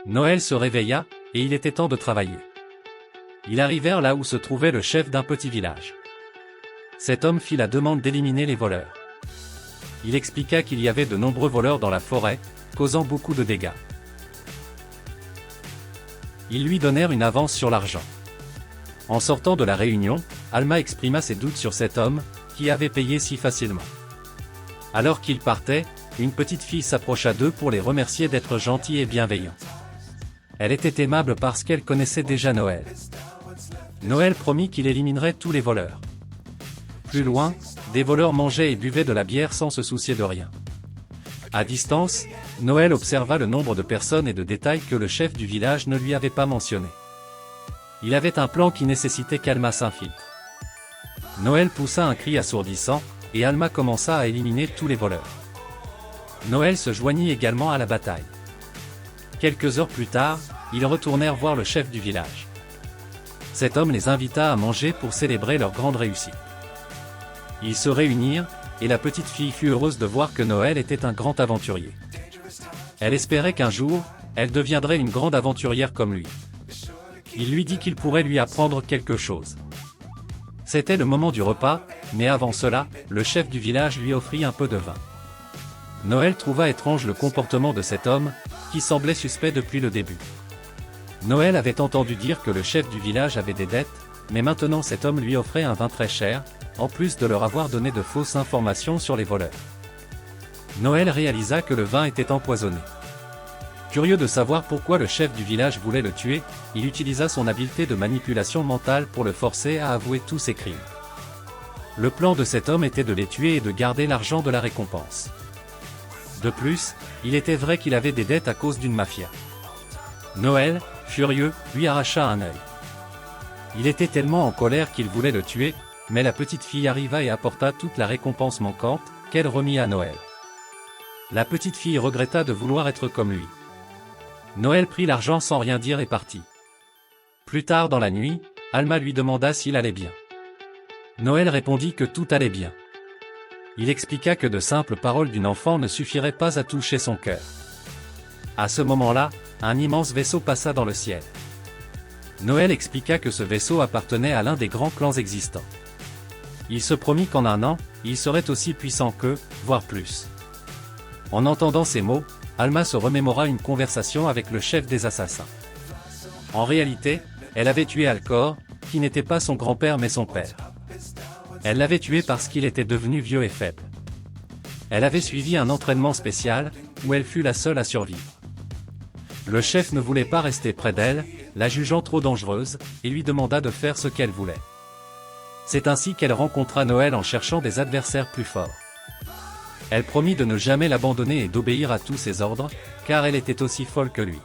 Noël se réveilla, et il était temps de travailler. Ils arrivèrent là où se trouvait le chef d'un petit village. Cet homme fit la demande d'éliminer les voleurs. Il expliqua qu'il y avait de nombreux voleurs dans la forêt, causant beaucoup de dégâts. Ils lui donnèrent une avance sur l'argent. En sortant de la réunion, Alma exprima ses doutes sur cet homme, qui avait payé si facilement. Alors qu'ils partaient, une petite fille s'approcha d'eux pour les remercier d'être gentils et bienveillants. Elle était aimable parce qu'elle connaissait déjà Noël. Noël promit qu'il éliminerait tous les voleurs. Plus loin, des voleurs mangeaient et buvaient de la bière sans se soucier de rien. À distance, Noël observa le nombre de personnes et de détails que le chef du village ne lui avait pas mentionnés. Il avait un plan qui nécessitait qu'Alma s'infiltre. Noël poussa un cri assourdissant, et Alma commença à éliminer tous les voleurs. Noël se joignit également à la bataille. Quelques heures plus tard, ils retournèrent voir le chef du village. Cet homme les invita à manger pour célébrer leur grande réussite. Ils se réunirent, et la petite fille fut heureuse de voir que Noël était un grand aventurier. Elle espérait qu'un jour, elle deviendrait une grande aventurière comme lui. Il lui dit qu'il pourrait lui apprendre quelque chose. C'était le moment du repas, mais avant cela, le chef du village lui offrit un peu de vin. Noël trouva étrange le comportement de cet homme, qui semblait suspect depuis le début. Noël avait entendu dire que le chef du village avait des dettes, mais maintenant cet homme lui offrait un vin très cher, en plus de leur avoir donné de fausses informations sur les voleurs. Noël réalisa que le vin était empoisonné. Curieux de savoir pourquoi le chef du village voulait le tuer, il utilisa son habileté de manipulation mentale pour le forcer à avouer tous ses crimes. Le plan de cet homme était de les tuer et de garder l'argent de la récompense. De plus, il était vrai qu'il avait des dettes à cause d'une mafia. Noël, furieux, lui arracha un œil. Il était tellement en colère qu'il voulait le tuer, mais la petite fille arriva et apporta toute la récompense manquante, qu'elle remit à Noël. La petite fille regretta de vouloir être comme lui. Noël prit l'argent sans rien dire et partit. Plus tard dans la nuit, Alma lui demanda s'il allait bien. Noël répondit que tout allait bien. Il expliqua que de simples paroles d'une enfant ne suffiraient pas à toucher son cœur. À ce moment-là, un immense vaisseau passa dans le ciel. Noël expliqua que ce vaisseau appartenait à l'un des grands clans existants. Il se promit qu'en un an, il serait aussi puissant qu'eux, voire plus. En entendant ces mots, Alma se remémora une conversation avec le chef des assassins. En réalité, elle avait tué Alcor, qui n'était pas son grand-père mais son père. Elle l'avait tué parce qu'il était devenu vieux et faible. Elle avait suivi un entraînement spécial, où elle fut la seule à survivre. Le chef ne voulait pas rester près d'elle, la jugeant trop dangereuse, et lui demanda de faire ce qu'elle voulait. C'est ainsi qu'elle rencontra Noël en cherchant des adversaires plus forts. Elle promit de ne jamais l'abandonner et d'obéir à tous ses ordres, car elle était aussi folle que lui.